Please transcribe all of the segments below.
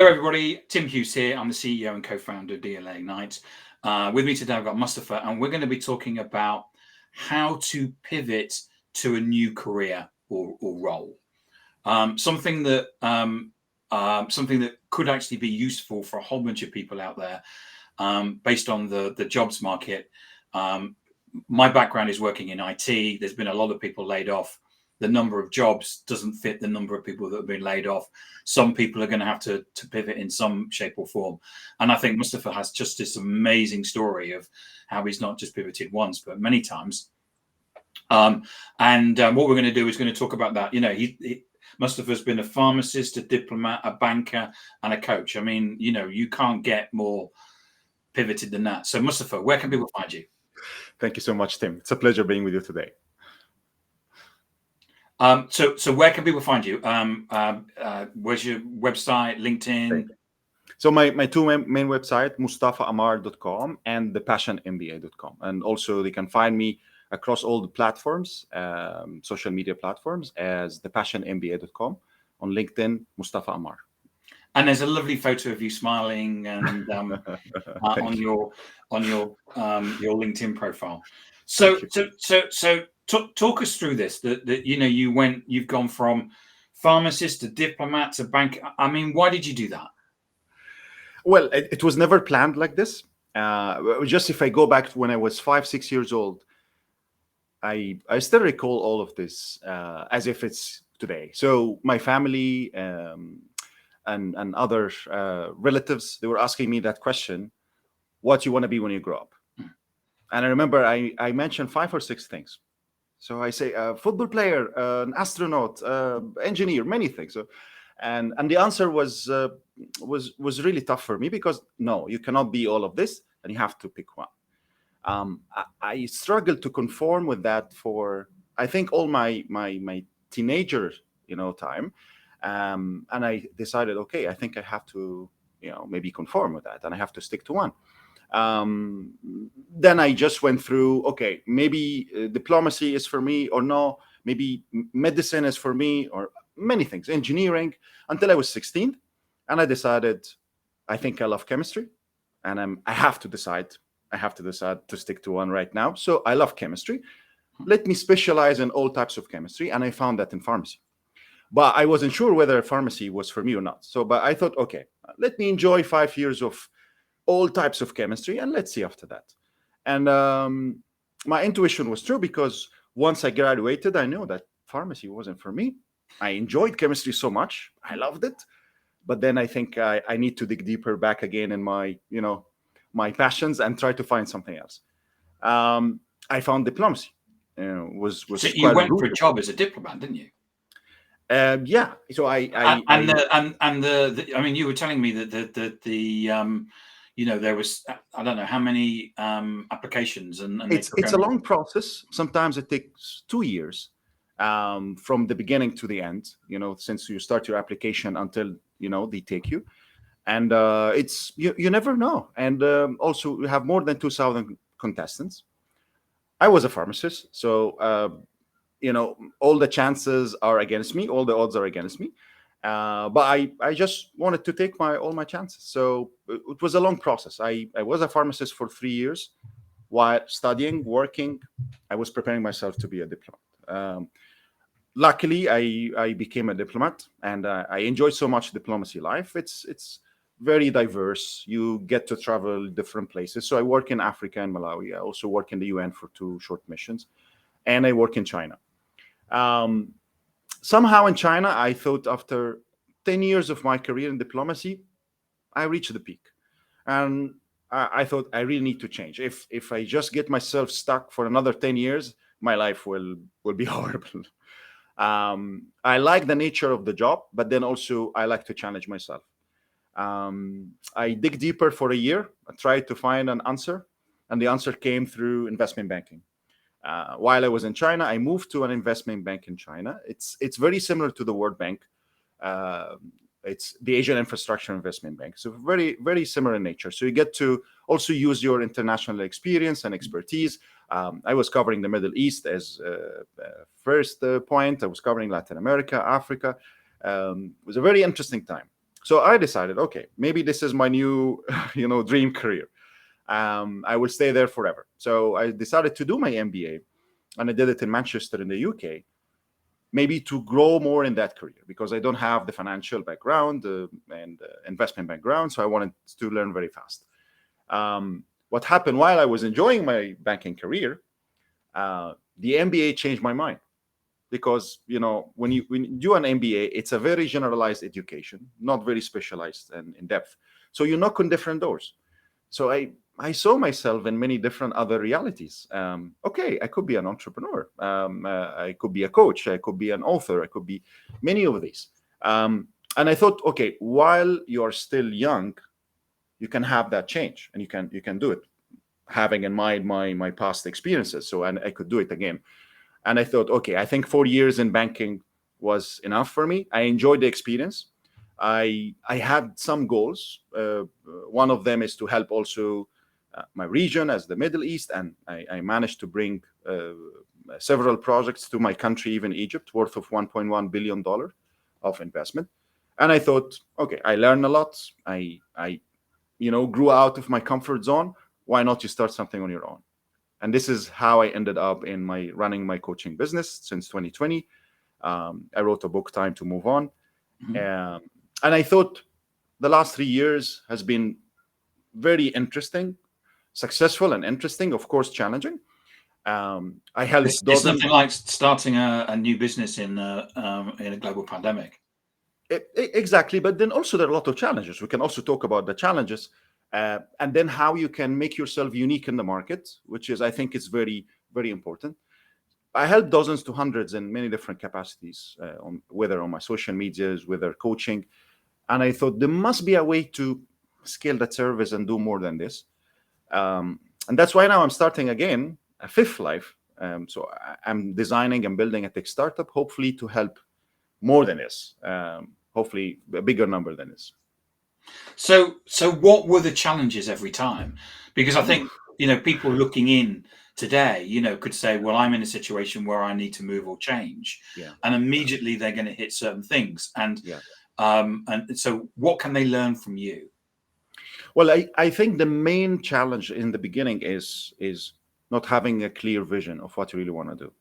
Hello, everybody. Tim Hughes here. I'm the CEO and co-founder of DLA Ignite. With me today, I've got Mustafa, and we're going to be talking about how to pivot to a new career or role. Something that could actually be useful for a whole bunch of people out there, based on the jobs market. My background is working in IT. There's been a lot of people laid off. The number of jobs doesn't fit the number of people that have been laid off. Some people are going to have to pivot in some shape or form. And I think Mustafa has just this amazing story of how he's not just pivoted once, but many times. What we're going to do is going to talk about that. You know, Mustafa's been a pharmacist, a diplomat, a banker, and a coach. I mean, you know, you can't get more pivoted than that. So Mustafa, where can people find you? Thank you so much, Tim. It's a pleasure being with you today. So where can people find you? Where's your website, LinkedIn? So my two main website, mustafaammar.com and thepassionmba.com. And also they can find me across all the platforms, social media platforms, as thepassionmba.com, on LinkedIn, Mustafa Ammar. And there's a lovely photo of you smiling and on your LinkedIn profile. So talk us through this. That you know, you've gone from pharmacist to diplomat to bank. I mean, why did you do that? Well, it was never planned like this. Just if I go back to when I was 5-6 years old, I still recall all of this as if it's today. So my family and other relatives, they were asking me that question: what you want to be when you grow up? And I remember I mentioned 5 or 6 things. So I say a football player, an astronaut, engineer, many things. So, and the answer was really tough for me, because no, you cannot be all of this, and you have to pick one. I struggled to conform with that for, I think, all my teenager time, and I decided, okay, I think I have to maybe conform with that, and I have to stick to one. Then I just went through, okay, maybe diplomacy is for me, or no, maybe medicine is for me, or many things, engineering, until I was 16. And I decided, I think I love chemistry, and I have to decide to stick to one right now. So I love chemistry. Let me specialize in all types of chemistry. And I found that in pharmacy. But I wasn't sure whether pharmacy was for me or not. But I thought, okay, let me enjoy 5 years of all types of chemistry, and let's see after that. And my intuition was true, because once I graduated, I knew that pharmacy wasn't for me. I enjoyed chemistry so much, I loved it, but then I think I need to dig deeper back again in my passions and try to find something else. I found diplomacy. So you went for a job as a diplomat, didn't you? Yeah. So I mean, you were telling me that there was, I don't know how many applications, and it's a long process. Sometimes it takes 2 years from the beginning to the end. Since you start your application until they take you, and it's you never know. And also we have more than 2,000 contestants. I was a pharmacist, so all the chances are against me, all the odds are against me. But I just wanted to take all my chances. So it was a long process. I was a pharmacist for 3 years while studying, working. I was preparing myself to be a diplomat. Luckily, I became a diplomat, and I enjoyed so much diplomacy life. It's very diverse. You get to travel different places. So I work in Africa and Malawi. I also work in the UN for 2 short missions, and I work in China. Somehow in China, I thought after 10 years of my career in diplomacy, I reached the peak. And I thought I really need to change. If I just get myself stuck for another 10 years, my life will be horrible. I like the nature of the job, but then also I like to challenge myself. I dig deeper for a year. I tried to find an answer, and the answer came through investment banking. While I was in China, I moved to an investment bank in China. It's very similar to the World Bank. It's the Asian Infrastructure Investment Bank. So very, very similar in nature. So you get to also use your international experience and expertise. I was covering the Middle East as first point. I was covering Latin America, Africa. It was a very interesting time. So I decided, okay, maybe this is my new, dream career. I will stay there forever. So I decided to do my MBA, and I did it in Manchester in the UK, maybe to grow more in that career because I don't have the financial background and investment background. So I wanted to learn very fast. What happened while I was enjoying my banking career, the MBA changed my mind because when you do an MBA, it's a very generalized education, not very specialized and in depth. So you knock on different doors. So I saw myself in many different other realities. Okay, I could be an entrepreneur. I could be a coach. I could be an author. I could be many of these. And I thought, okay, while you're still young, you can have that change, and you can do it, having in mind my past experiences. So and I could do it again. And I thought, okay, I think 4 years in banking was enough for me. I enjoyed the experience. I had some goals. One of them is to help also my region as the Middle East, and I managed to bring several projects to my country, even Egypt, worth of $1.1 billion of investment. And I thought, okay, I learned a lot. I grew out of my comfort zone. Why not you start something on your own? And this is how I ended up in running my coaching business since 2020. I wrote a book, Time to Move On. Mhm. And I thought the last 3 years has been very interesting, successful and interesting, of course, challenging. I helped It's dozens. nothing like starting a new business in a global pandemic. Exactly, but then also there are a lot of challenges. We can also talk about the challenges, and then how you can make yourself unique in the market, which is, I think, is very, very important. I help dozens to hundreds in many different capacities, whether on my social medias, whether coaching, and I thought there must be a way to scale that service and do more than this. And that's why now I'm starting again a fifth life. So I'm designing and building a tech startup, hopefully to help more than this. Hopefully a bigger number than this. So what were the challenges every time? Because I think, Oof. people looking in today, could say, well, I'm in a situation where I need to move or change. Yeah, And yeah, immediately they're going to hit certain things. yeah. And so what can they learn from you? Well, I think the main challenge in the beginning is not having a clear vision of what you really want to do.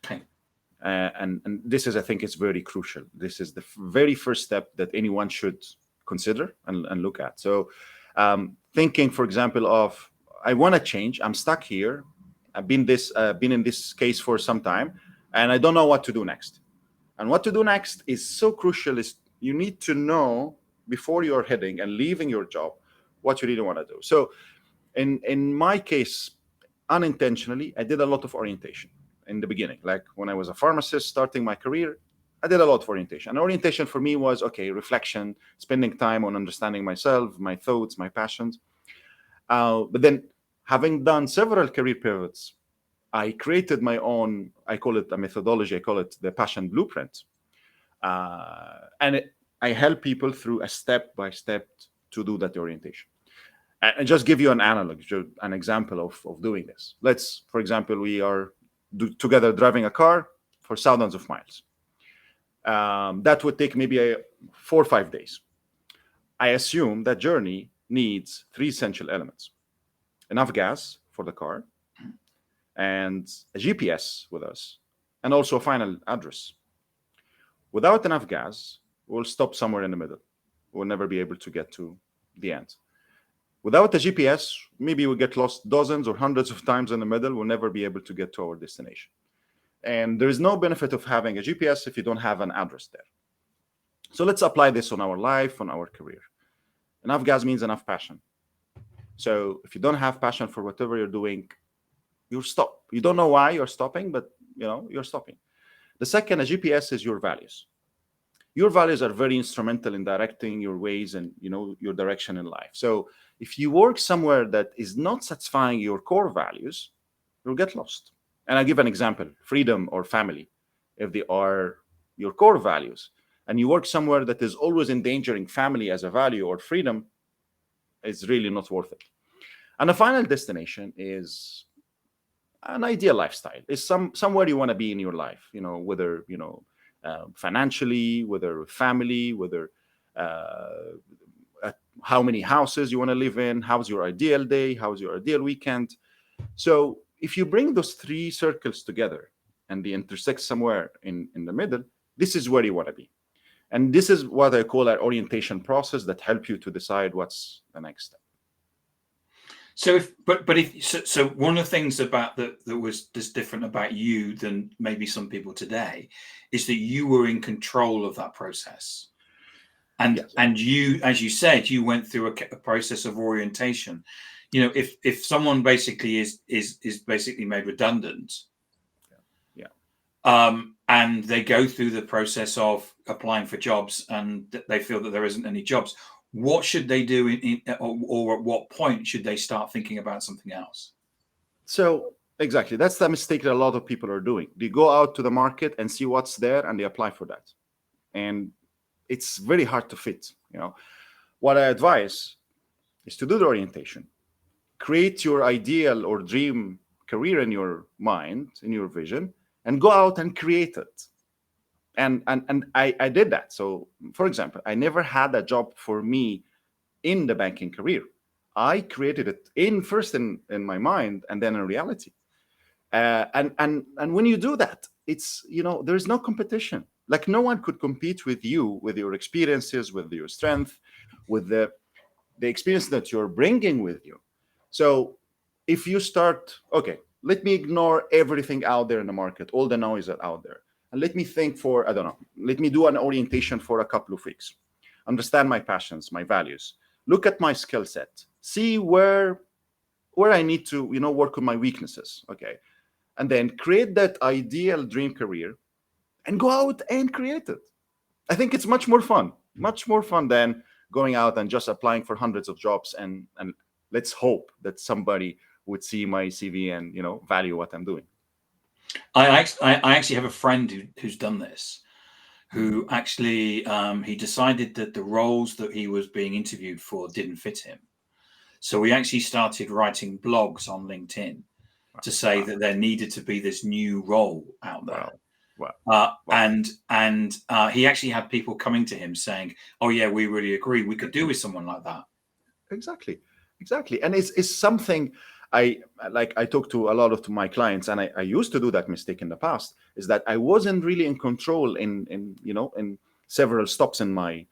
Okay. And this is, I think, it's very crucial. This is the very first step that anyone should consider and look at. So thinking, for example, of I want to change, I'm stuck here, I've been in this case for some time, and I don't know what to do next. And what to do next is so crucial. Is you need to know before you're heading and leaving your job what you really want to do. So in my case, unintentionally, I did a lot of orientation in the beginning. Like when I was a pharmacist starting my career, I did a lot of orientation. And orientation for me was, okay, reflection, spending time on understanding myself, my thoughts, my passions. But then, having done several career pivots, I created my own, I call it a methodology, I call it the passion blueprint. I help people through a step by step to do that orientation. And just give you an analog, an example of doing this. Let's, for example, we are together driving a car for thousands of miles. That would take maybe 4 or 5 days. I assume that journey needs three essential elements: enough gas for the car, and a GPS with us, and also a final address. Without enough gas, we'll stop somewhere in the middle. We'll never be able to get to the end. Without a GPS, maybe we'll get lost dozens or hundreds of times in the middle. We'll never be able to get to our destination. And there is no benefit of having a GPS if you don't have an address there. So let's apply this on our life, on our career. Enough gas means enough passion. So if you don't have passion for whatever you're doing, you'll stop. You don't know why you're stopping, but you're stopping. The second, a GPS, is your values. Your values are very instrumental in directing your ways and your direction in life. So if you work somewhere that is not satisfying your core values, you'll get lost. And I'll give an example: freedom or family. If they are your core values, and you work somewhere that is always endangering family as a value or freedom, it's really not worth it. And the final destination is an ideal lifestyle. Is somewhere you want to be in your life, whether financially, whether family, whether uh, how many houses you want to live in, how's your ideal day, how's your ideal weekend. So if you bring those three circles together and they intersect somewhere in the middle, this is where you want to be. And this is what I call an orientation process that help you to decide what's the next step. So so one of the things about that was just different about you than maybe some people today is that you were in control of that process. And Yes. and you, as you said, you went through a process of orientation. You know, if someone basically is basically made redundant, Yeah. and they go through the process of applying for jobs and they feel that there isn't any jobs, what should they do or at what point should they start thinking about something else? So exactly, that's the mistake that a lot of people are doing. They go out to the market and see what's there and they apply for that. And it's very hard to fit. What I advise is to do the orientation, create your ideal or dream career in your mind, in your vision, and go out and create it. And I did that. So for example, I never had a job for me in the banking career. I created it first in my mind and then in reality. And when you do that, it's there's no competition. Like no one could compete with you, with your experiences, with your strength, with the experience that you're bringing with you. So if you start, okay, let me ignore everything out there in the market, all the noise that's out there, and let me think for, I don't know, let me do an orientation for a couple of weeks, understand my passions, my values, look at my skill set, see where I need to work on my weaknesses, okay, and then create that ideal dream career and go out and create it. I think it's much more fun than going out and just applying for hundreds of jobs and let's hope that somebody would see my CV and value what I'm doing. I actually have a friend who's done this, who actually he decided that the roles that he was being interviewed for didn't fit him. So he actually started writing blogs on LinkedIn to say that there needed to be this new role out there. Wow. And he actually had people coming to him saying, "Oh yeah, we really agree. We could do with someone like that." Exactly. And it's something I talk to a lot of my clients, and I used to do that mistake in the past, is that I wasn't really in control in several stops in my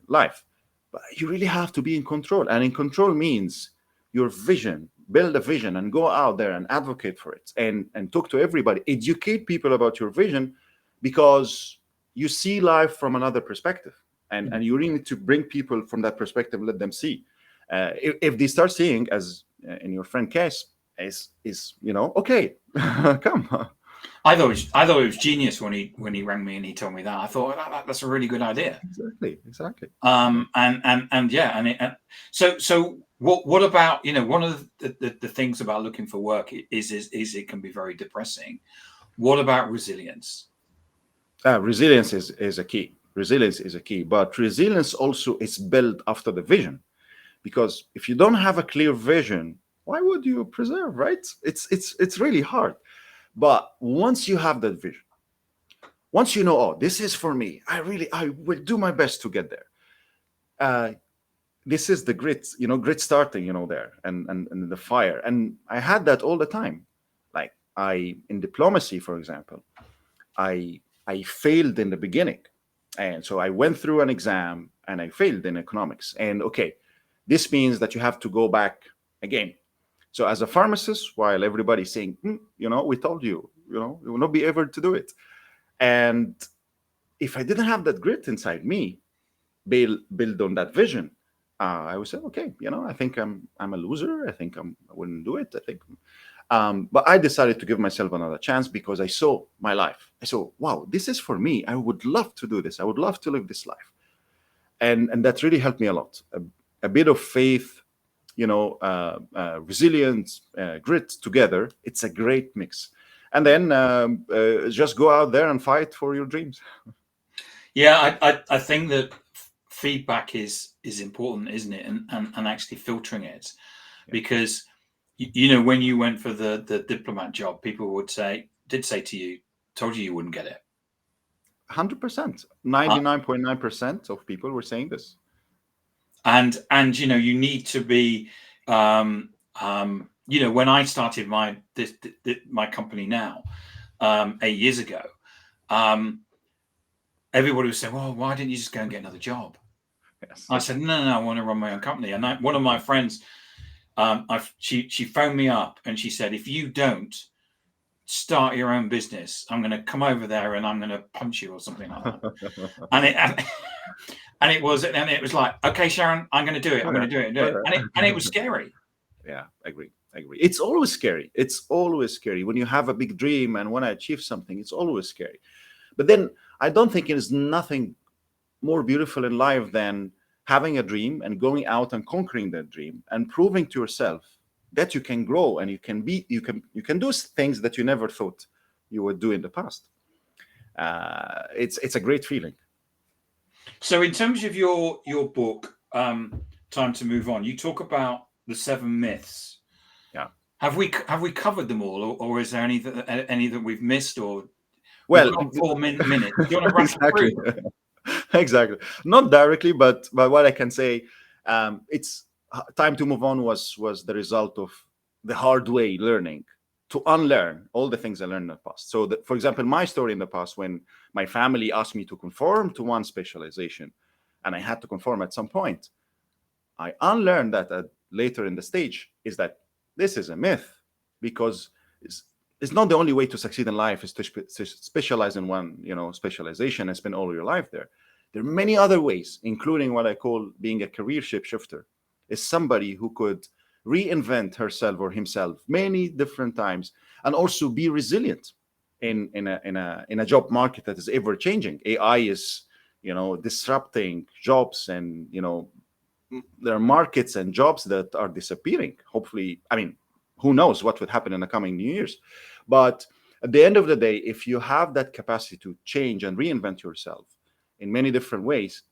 life. But you really have to be in control, and in control means your vision, build a vision and go out there and advocate for it and talk to everybody, educate people about your vision, because you see life from another perspective, and you really need to bring people from that perspective, let them see. If they start seeing, as in your friend case, is okay, come. I thought it was genius when he rang me and he told me that. I thought that's a really good idea. Exactly. So what about one of the things about looking for work is it can be very depressing. What about resilience? Resilience is a key. Resilience is a key, but resilience also is built after the vision, because if you don't have a clear vision, why would you preserve, right? It's really hard. But once you have that vision, once you know, oh, this is for me, I will do my best to get there. This is the grit starting, there, and the fire. And I had that all the time. Like in diplomacy, for example, I failed in the beginning. And so I went through an exam and I failed in economics. And okay, this means that you have to go back again. So as a pharmacist, while everybody's saying, we told you, you will not be able to do it. And if I didn't have that grit inside me, build on that vision, I would say, okay, I think I'm a loser. I think I wouldn't do it. I think, but I decided to give myself another chance because I saw my life. I saw, wow, this is for me. I would love to do this. I would love to live this life, and that really helped me a lot. A bit of faith, resilience, grit together. It's a great mix. And then just go out there and fight for your dreams. Yeah, I think that feedback is important, isn't it? And actually filtering it, because when you went for the diplomat job, people did say to you, told you wouldn't get it. 100%. 99.9% of people were saying this. And you need to be, when I started my company now, 8 years ago, everybody was saying, well, why didn't you just go and get another job? Yes. I said, no, I want to run my own company. And one of my friends, she phoned me up and she said, if you don't start your own business, I'm going to come over there and I'm going to punch you or something like that. and it was like, okay, Sharon, I'm going to do it. I'm going to do it. And it was scary. Yeah, I agree. It's always scary. It's always scary when you have a big dream and want to achieve something. It's always scary. But then I don't think there's nothing more beautiful in life than having a dream and going out and conquering that dream and proving to yourself that you can grow and you can do things that you never thought you would do in the past. It's a great feeling. So in terms of your book, Time to Move On, you talk about the 7 myths. Yeah. Have we covered them all, or is there any that we've missed? Or well, 4 minutes. Do you want to rattle exactly. through? Exactly. Not directly, but what I can say, it's Time to Move On was the result of the hard way learning to unlearn all the things I learned in the past. So, for example, my story in the past, when my family asked me to conform to one specialization, and I had to conform at some point, I unlearned that later in the stage is that this is a myth, because it's not the only way to succeed in life is to specialize in one, specialization and spend all your life there. There are many other ways, including what I call being a career shapeshifter, is somebody who could reinvent herself or himself many different times and also be resilient in a job market that is ever changing. AI is, disrupting jobs, and there are markets and jobs that are disappearing. Hopefully, who knows what would happen in the coming years. But at the end of the day, if you have that capacity to change and reinvent yourself in many different ways,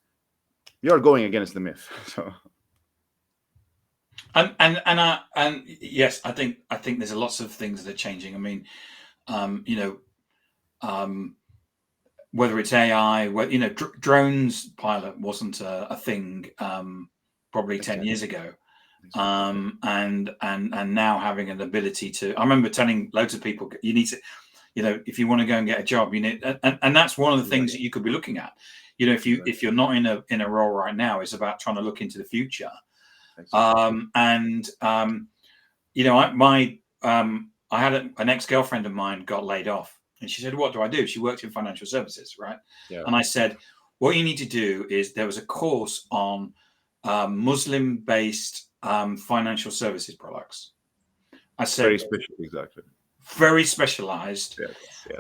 you're going against the myth. So, and yes, I think there's lots of things that are changing. Whether it's AI, drones pilot wasn't a thing probably 10 years ago. And now having an ability to, I remember telling loads of people, you need to, if you want to go and get a job, you need, and that's one of the things that you could be looking at. If you're not in a role right now, it's about trying to look into the future. I had an ex-girlfriend of mine got laid off, and she said, "What do I do?" She worked in financial services, right? Yeah. And I said, "What you need to do is," there was a course on Muslim-based financial services products. I said, very special, exactly. Very specialized. Yes.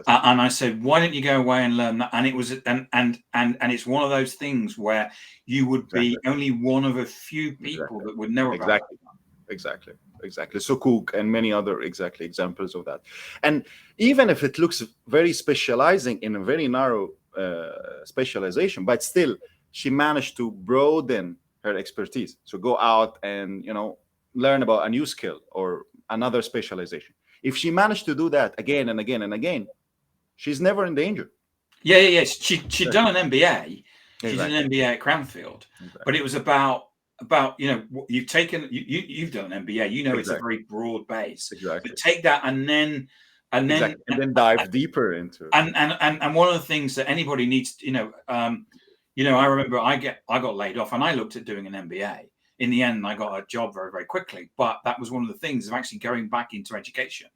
And I said, why don't you go away and learn that? And it was, and it's one of those things where you would be only one of a few people that would know about that. Exactly. So Cook and many other examples of that. And even if it looks very specializing in a very narrow specialization, but still she managed to broaden her expertise. So go out and, learn about a new skill or another specialization. If she managed to do that again and again and again, she's never in danger. Yeah. She'd done an MBA. She did an MBA at Cranfield, but it was about you've taken you've done an MBA. It's a very broad base. But take that and then dive deeper into it. And one of the things that anybody needs, I remember I got laid off and I looked at doing an MBA. In the end, I got a job very, very quickly. But that was one of the things of actually going back into education.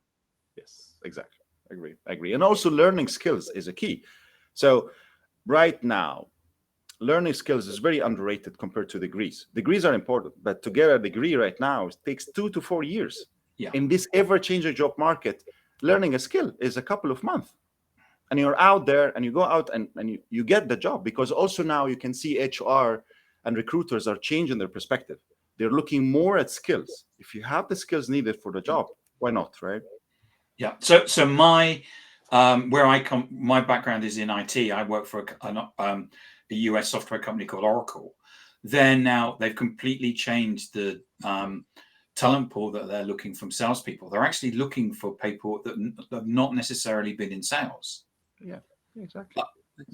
Yes, exactly. I agree. And also learning skills is a key. So right now, learning skills is very underrated compared to degrees. Degrees are important, but to get a degree right now, it takes 2 to 4 years. Yeah. In this ever-changing job market, learning a skill is a couple of months. And you're out there and you go out and you get the job, because also now you can see HR and recruiters are changing their perspective. They're looking more at skills. If you have the skills needed for the job, why not, right? Yeah. So my where I come, my background is in IT. I work for a US software company called Oracle. They've completely changed the talent pool that they're looking from salespeople. They're actually looking for people that have not necessarily been in sales. Yeah, exactly.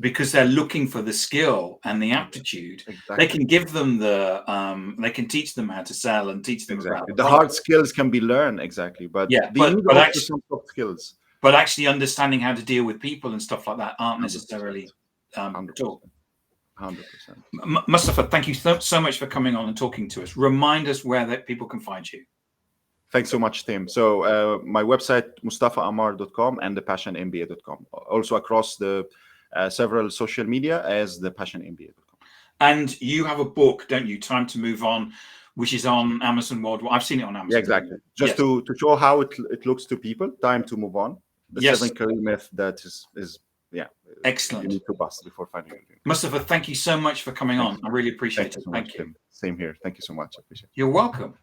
because they're looking for the skill and the aptitude. Exactly. They can give them they can teach them how to sell and teach them about The hard skills can be learned, exactly, but they need also some soft skills. But actually understanding how to deal with people and stuff like that aren't 100%. necessarily taught. 100%. Mustafa, thank you so much for coming on and talking to us. Remind us where that people can find you. Thanks so much, Tim. So my website, mustafaammar.com and thepassionmba.com. Also across the several social media as thepassionmba.com. And you have a book, don't you? Time to Move On, which is on Amazon worldwide. I've seen it on Amazon. Yeah, exactly. Just to show how it looks to people. Time to move on. The 7 career myth that is excellent. You need to bust before finding anything. Mustafa, thank you so much for coming on. I really appreciate it. Thank you. Same here. Thank you so much. I appreciate it. You're welcome.